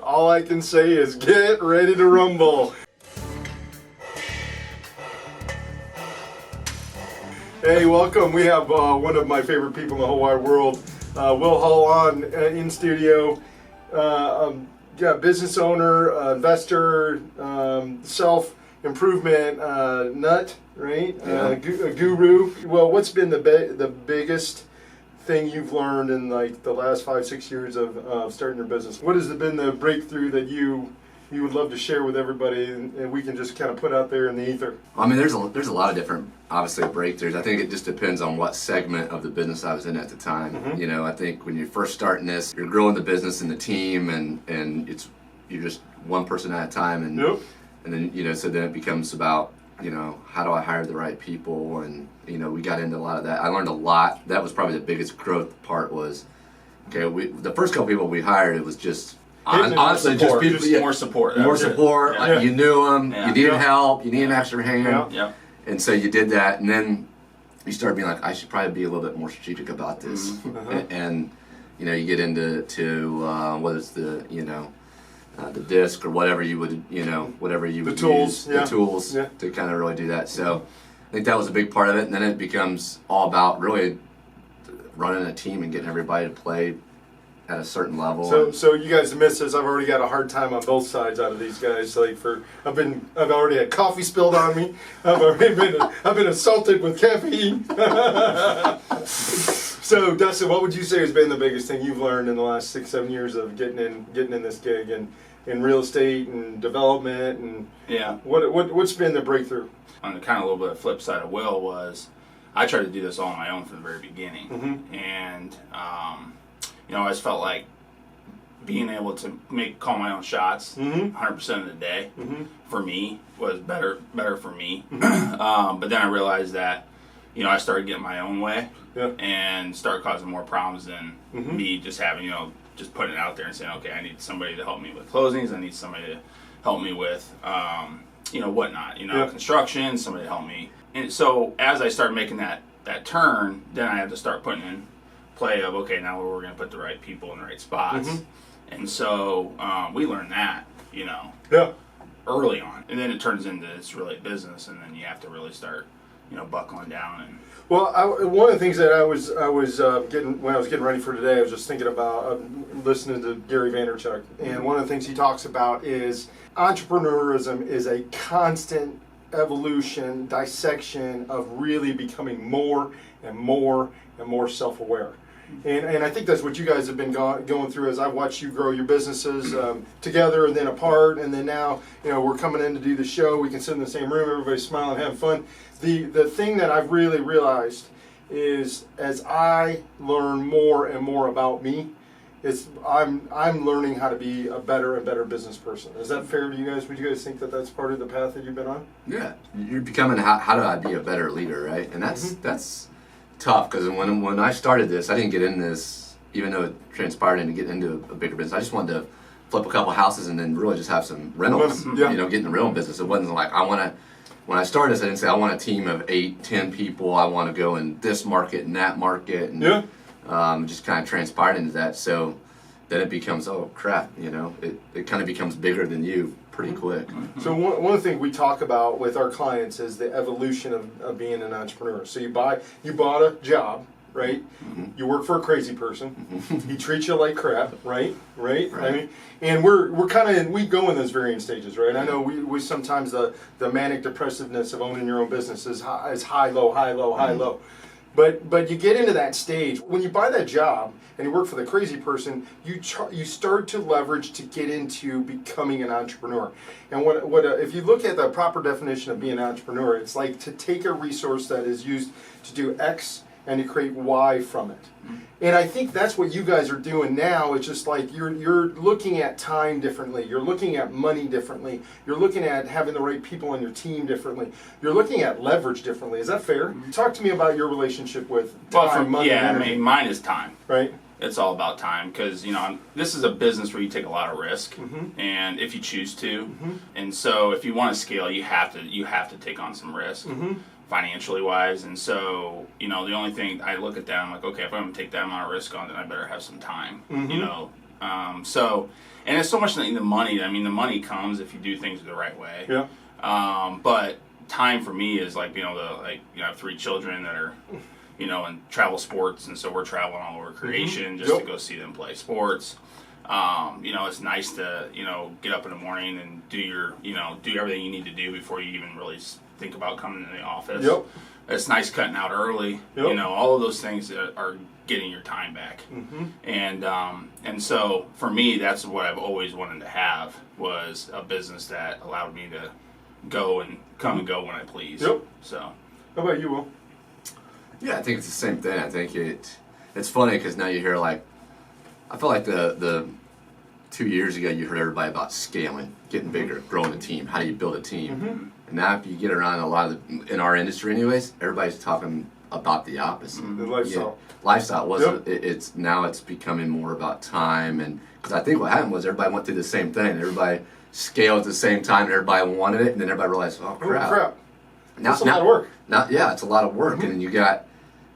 All I can say is get ready to rumble. Hey, welcome. We have one of my favorite people in the whole wide world, Will Hull on in studio. Business owner, investor, self-improvement nut, right? Yeah. A guru. Well, what's been the biggest thing you've learned in like the last 5-6 years of starting your business? What has been the breakthrough that you would love to share with everybody, and we can just kind of put out there in the ether? I mean, there's a lot of different, obviously, breakthroughs. I think it just depends on what segment of the business I was in at the time. Mm-hmm. You know, I think when you're first starting this, you're growing the business and the team, and you're just one person at a time, and Yep. and then so then it becomes about how do I hire the right people, and we got into a lot of that. I learned a lot. That was probably the biggest growth part. Was the first couple people we hired, it was just. Honestly, just people, more support. More support. Yeah. Like, you knew them. Yeah. You needed Yeah. help. You needed an extra hand. Yeah. Yeah. And so you did that, and then you started being like, I should probably be a little bit more strategic about this. Mm-hmm. Uh-huh. And you get into whether it's the the disc or whatever you would whatever you would tools, use, yeah. the tools Yeah. to kind of really do that. So I think that was a big part of it, and then it becomes all about really running a team and getting everybody to play at a certain level. So you guys missed this. I've already got a hard time on both sides out of these guys. I've already had coffee spilled on me. I've been assaulted with caffeine. So Dustin, what would you say has been the biggest thing you've learned in the last 6-7 years of getting in this gig and in real estate and development, and Yeah. what's been the breakthrough? On the kind of a little bit of flip side of Will was, I tried to do this all on my own from the very beginning, Mm-hmm. and I always felt like being able to call my own shots Mm-hmm. 100% of the day Mm-hmm. for me was better for me. Mm-hmm. But then I realized that I started getting my own way Yeah. and started causing more problems than Mhm. me just having just putting it out there and saying, okay, I need somebody to help me with closings. I need somebody to help me with whatnot, Yeah. construction, somebody to help me. And so as I started making that turn, then I had to start putting in play of, okay, now we're going to put the right people in the right spots. Mhm. And so we learned that, Yeah. early on. And then it turns into it's really business, and then you have to really start, buckling down. And Well, one of the things that I was getting when I was getting ready for today, I was just thinking about listening to Gary Vaynerchuk, and one of the things he talks about is entrepreneurism is a constant evolution, dissection of really becoming more and more and more self-aware. And I think that's what you guys have been going through as I've watched you grow your businesses together and then apart, and then now we're coming in to do the show. We can sit in the same room, everybody's smiling, having fun. The thing that I've really realized is as I learn more and more about me, I'm learning how to be a better and better business person. Is that fair to you guys? Would you guys think that that's part of the path that you've been on? Yeah, you're becoming how do I be a better leader, right? And that's tough, because when I started this, I didn't get in this, even though it transpired into getting into a bigger business. I just wanted to flip a couple houses and then really just have some rentals, Yeah. get in the rental business. It wasn't like when I started this, I didn't say I want a team of 8-10 people. I want to go in this market and that market, and just kind of transpired into that. So then it becomes, oh crap, it kind of becomes bigger than you pretty quick. So one of the things we talk about with our clients is the evolution of being an entrepreneur. So you bought a job, right? Mm-hmm. You work for a crazy person. He treats you like crap, right? I Right. mean, and we go in those varying stages, right? I know we sometimes the manic depressiveness of owning your own business is high, low, high, low, high, low. But you get into that stage when you buy that job and you work for the crazy person. You start to leverage to get into becoming an entrepreneur. And what if you look at the proper definition of being an entrepreneur, it's like to take a resource that is used to do X and to create Y from it. And I think that's what you guys are doing now. It's just like you're looking at time differently. You're looking at money differently. You're looking at having the right people on your team differently. You're looking at leverage differently. Is that fair? Talk to me about your relationship with time, money, and I energy. mean, mine is time. Right? It's all about time, because this is a business where you take a lot of risk, Mm-hmm. and if you choose to, and so if you want to scale, you have to take on some risk. Mm-hmm. Financially wise, and so the only thing I look at that, I'm like, okay, if I'm gonna take that amount of risk on, then I better have some time. Mm-hmm. So And it's so much in the money. I mean, the money comes if you do things the right way. Yeah. But time for me is like, I have 3 children that are, in travel sports, and so we're traveling all over creation just to go see them play sports. It's nice to, get up in the morning and do everything you need to do before you even really think about coming to the office. Yep. It's nice cutting out early. Yep. All of those things are getting your time back. And so for me, that's what I've always wanted to have, was a business that allowed me to go and come and go when I please. Yep. So. How about you, Will? Yeah, I think it's the same thing. I think it's funny because now you hear I feel like the 2 years ago you heard everybody about scaling, getting bigger, growing a team. How do you build a team? And now if you get around a lot of in our industry, anyways, everybody's talking about the opposite. The lifestyle. Lifestyle wasn't. It's now it's becoming more about time, and because I think what happened was everybody went through the same thing. Everybody scaled at the same time, and everybody wanted it, and then everybody realized, oh crap. That's a lot of work. Yeah, it's a lot of work, and then you got,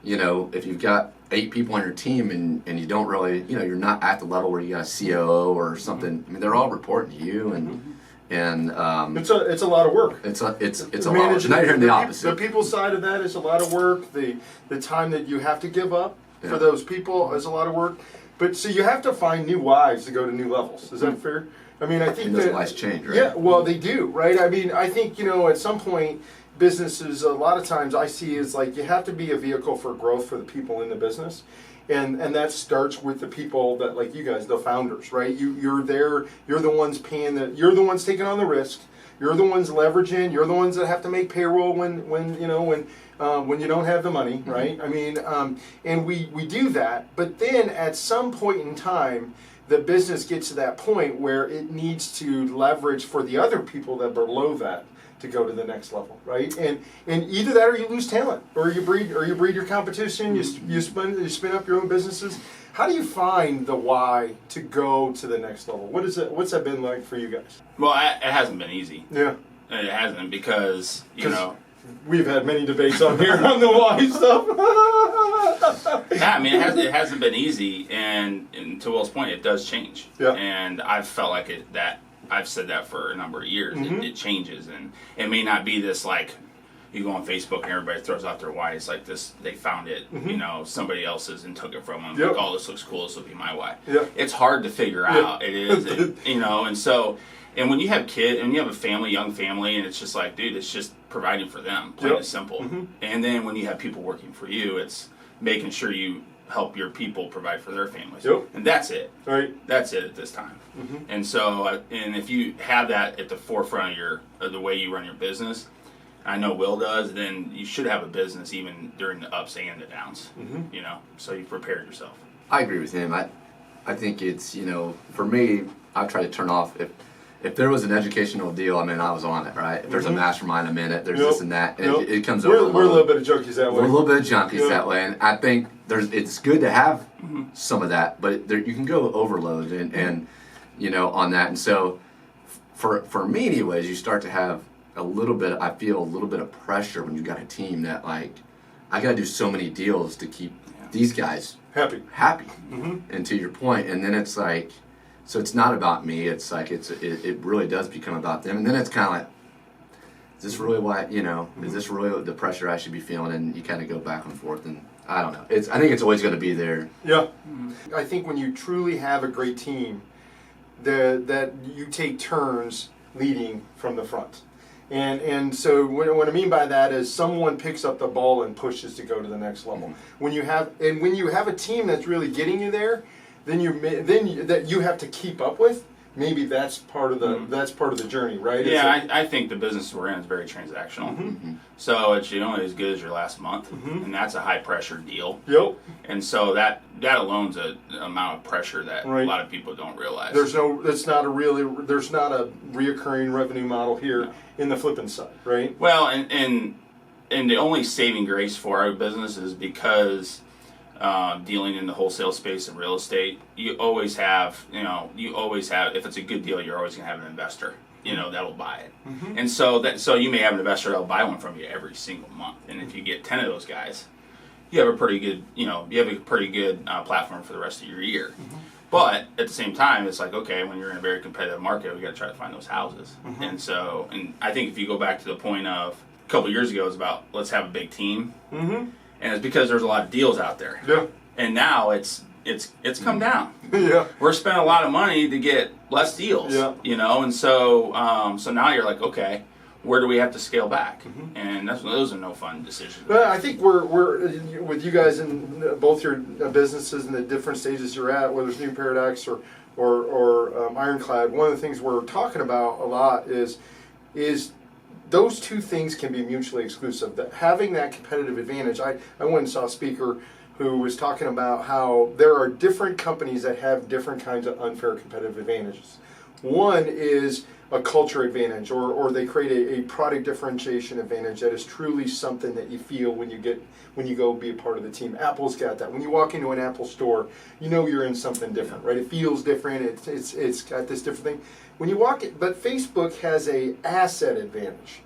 if you've got 8 people on your team and you don't really, you're not at the level where you got a COO or something. I mean, they're all reporting to you, and it's a lot of work. It's a lot. Now you're hearing the opposite. The people side of that is a lot of work. The time that you have to give up for those people is a lot of work. But so you have to find new whys to go to new levels. Is that fair? I mean, I think those whys change, right? Yeah, well, they do, right? I mean, I think at some point, businesses a lot of times I see is like you have to be a vehicle for growth for the people in the business. And that starts with the people that, like you guys, the founders, right? You're there. You're the ones you're the ones taking on the risk. You're the ones leveraging. You're the ones that have to make payroll when you don't have the money, right? I mean, and we do that. But then at some point in time, the business gets to that point where it needs to leverage for the other people that are below that to go to the next level, right? And either that or you lose talent, or you breed your competition. You spin up your own businesses. How do you find the why to go to the next level? What's that been like for you guys? Well, it hasn't been easy. Yeah, it hasn't because we've had many debates on here on the why stuff. Yeah, I mean it hasn't been easy, and to Will's point, it does change. Yeah, and I've felt like I've said that for a number of years. It changes, and it may not be this like you go on Facebook and everybody throws out their why. It's like this: they found it, somebody else's and took it from them. Yep. Like, oh, this looks cool. This will be my why. Yep. It's hard to figure out. It is, and so. And when you have kids, and you have a family, young family, and it's just like, dude, it's just providing for them, plain and simple. And then when you have people working for you, it's making sure you help your people provide for their families. Yep. And that's it. Right. That's it at this time. And so, and if you have that at the forefront of the way you run your business, I know Will does, then you should have a business even during the ups and the downs, so you've prepared yourself. I agree with him. I think it's, for me, I try to turn off, if there was an educational deal, I mean, I was on it, right? If there's a mastermind, I'm in it. There's this and that. And it comes over. We're a little bit of junkies that way. We're a little bit of junkies that way. And I think it's good to have some of that, but you can go overload and on that. And so for me anyways, you start to have I feel a little bit of pressure when you got a team that like, I got to do so many deals to keep these guys happy. And to your point, and then it's like, so it's not about me. It's like it really does become about them, and then it's kind of like, is this really why is this really the pressure I should be feeling? And you kind of go back and forth, and I don't know. I think it's always going to be there. Yeah, I think when you truly have a great team, that you take turns leading from the front, and so what I mean by that is someone picks up the ball and pushes to go to the next level. When you have a team that's really getting you there. Then that you have to keep up with. Maybe that's part of the journey, right? Yeah, I think the business we're in is very transactional. So it's only as good as your last month, and that's a high pressure deal. Yep. And so that alone's an amount of pressure that a lot of people don't realize. There's not a reoccurring revenue model here in the flipping side, right? Well, and the only saving grace for our business is because. Dealing in the wholesale space of real estate, you always have, if it's a good deal, you're always going to have an investor, that'll buy it. And so you may have an investor that'll buy one from you every single month. And if you get 10 of those guys, you have a pretty good, platform for the rest of your year. But at the same time, it's like, okay, when you're in a very competitive market, we got to try to find those houses. And I think if you go back to the point of a couple of years ago, it was about let's have a big team, and it's because there's a lot of deals out there. Yeah. And now it's come down. Yeah. We're spending a lot of money to get less deals. Yeah. And so now you're like, okay, where do we have to scale back? And those are no fun decisions. Well, I think we're with you guys in both your businesses and the different stages you're at, whether it's NuParadox or Ironclad. One of the things we're talking about a lot is those two things can be mutually exclusive. That having that competitive advantage. I went and saw a speaker who was talking about how there are different companies that have different kinds of unfair competitive advantages. One is a culture advantage, or they create a product differentiation advantage that is truly something that you feel when you go be a part of the team. Apple's got that. When you walk into an Apple store, you know you're in something different, right? It feels different. It's got this different thing. When you walk it, but Facebook has a asset advantage.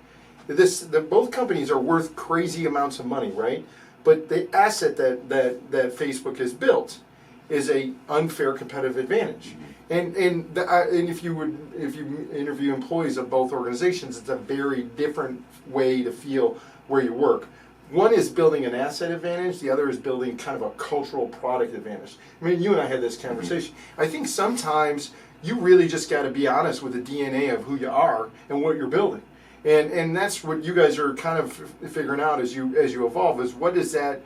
Both companies are worth crazy amounts of money, right? But the asset that Facebook has built is a unfair competitive advantage. And if you interview employees of both organizations, it's a very different way to feel where you work. One is building an asset advantage. The other is building kind of a cultural product advantage. I mean, you and I had this conversation. I think sometimes you really just got to be honest with the DNA of who you are and what you're building. And that's what you guys are kind of figuring out as you evolve, is what is that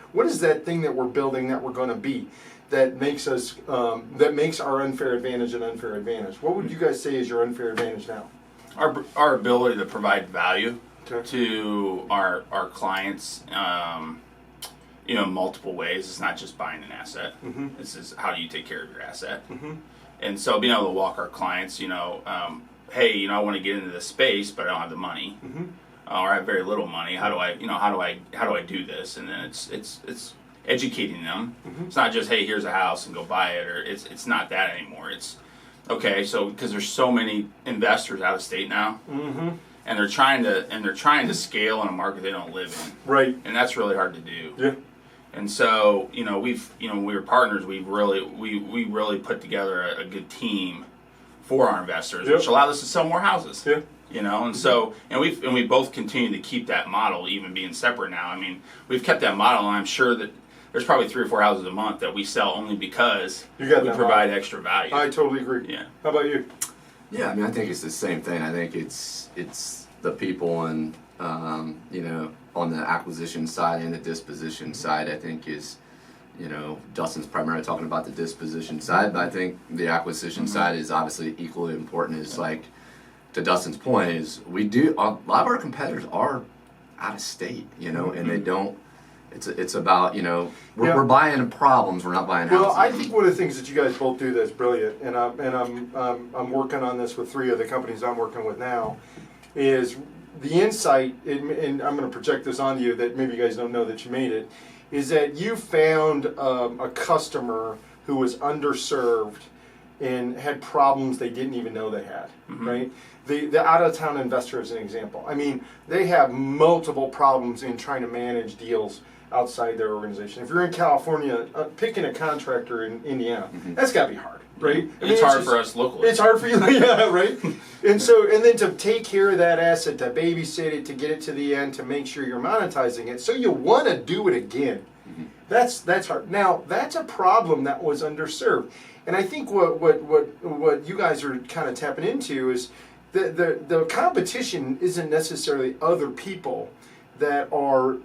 thing that we're building that we're going to be that makes us that makes our unfair advantage an unfair advantage. What would you guys say is your unfair advantage now? Our ability to provide value Okay. to our clients, multiple ways. It's not just buying an asset. This is how do you take care of your asset. And so being able to walk our clients, hey, I want to get into this space, but I don't have the money, or I have very little money. How do I do this? And then it's educating them. It's not just, hey, here's a house and go buy it, or it's not that anymore. It's okay, so because there's so many investors out of state now, and they're trying to scale in a market they don't live in, right? And that's really hard to do. Yeah. And so when we were partners, we really put together a good team for our investors, which allowed us to sell more houses. Yeah. And so we both continue to keep that model, even being separate now. I mean, we've kept that model, and I'm sure that there's probably 3 or 4 houses a month that we sell only because we provide extra value. I totally agree. Yeah. How about you? Yeah, I mean, I think it's the same thing. I think it's the people and on the acquisition side and the disposition side. I think is Dustin's primarily talking about the disposition side, but I think the acquisition side is obviously equally important. Is like, to Dustin's point, is a lot of our competitors are out of state, and they don't. It's about we're buying problems, we're not buying houses. Well, I think one of the things that you guys both do that's brilliant, and I'm working on this with 3 of the companies I'm working with now, is the insight, and I'm going to project this onto you that maybe you guys don't know that you made it, is that you found a customer who was underserved and had problems they didn't even know they had, right? The out-of-town investor is an example. I mean, they have multiple problems in trying to manage deals outside their organization. If you're in California, picking a contractor in Indiana, that's got to be hard, right? I mean, it's hard for us locally. It's hard for you, yeah, right? And then to take care of that asset, to babysit it, to get it to the end, to make sure you're monetizing it, so you want to do it again. That's hard. Now, that's a problem that was underserved. And I think what you guys are kind of tapping into is the competition isn't necessarily other people that are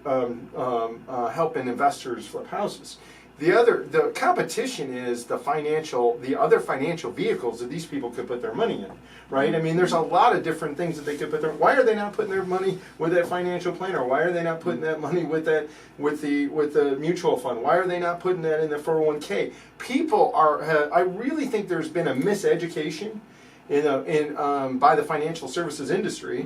helping investors flip houses. The competition is the other financial vehicles that these people could put their money in, right? I mean, there's a lot of different things that they could put why are they not putting their money with that financial planner? Why are they not putting that money with the mutual fund? Why are they not putting that in the 401k? People I really think there's been a miseducation by the financial services industry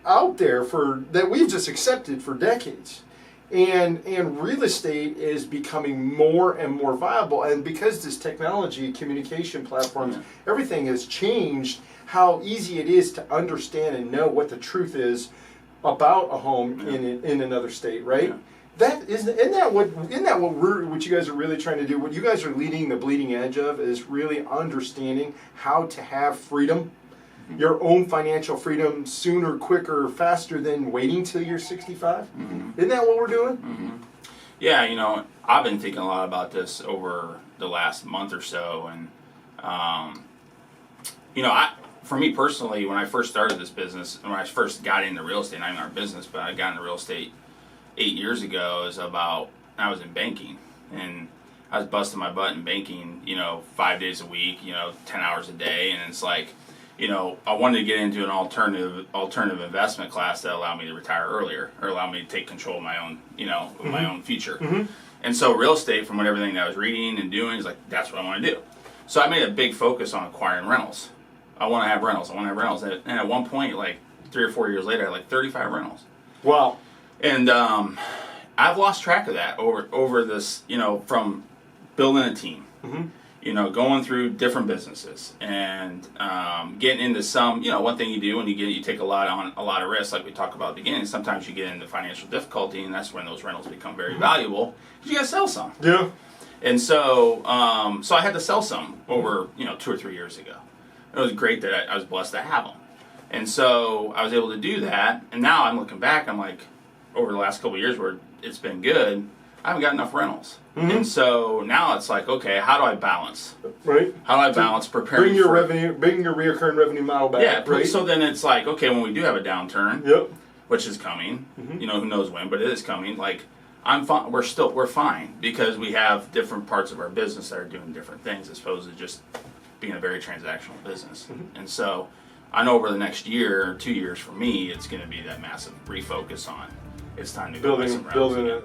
out there that we've just accepted for decades. And real estate is becoming more and more viable. And because this technology, communication platforms, everything has changed how easy it is to understand and know what the truth is about a home in another state, right? Isn't that what you guys are really trying to do? What you guys are leading the bleeding edge of is really understanding how to have freedom, your own financial freedom, sooner, quicker, faster than waiting till you're 65. Isn't that what we're doing? Yeah, you know, I've been thinking a lot about this over the last month or so, and you know, for me personally, when I first started this business, when I first got into real estate, not even our business, but I got into real estate 8 years ago, I was in banking, and I was busting my butt in banking, you know, 5 days a week, you know, 10 hours a day, and it's like, you know, I wanted to get into an alternative investment class that allowed me to retire earlier, or allow me to take control of my own, you know, my own future. And so real estate, from everything that I was reading and doing, is like, that's what I want to do. So I made a big focus on acquiring rentals. I want to have rentals. And at one point, like 3 or 4 years later, I had like 35 rentals. Wow. And I've lost track of that over this, you know, from building a team, you know, going through different businesses and getting into some, you know, one thing you do when you take a lot of risks, like we talked about at the beginning. Sometimes you get into financial difficulty, and that's when those rentals become very valuable, because you got to sell some. Yeah. And so I had to sell some over, you know, 2 or 3 years ago. It was great that I was blessed to have them. And so I was able to do that. And now I'm looking back, I'm like, over the last couple of years where it's been good, I haven't got enough rentals. And so now it's like, okay, how do I balance? Right. How do I balance preparing bring your recurring revenue model back? Yeah, right? So then it's like, okay, when we do have a downturn, which is coming, you know, who knows when, but it is coming, like, I'm fine. We're fine, because we have different parts of our business that are doing different things, as opposed to just being a very transactional business. And so I know over the next year or 2 years for me, it's going to be that massive refocus on, it's time to go buy some rentals again.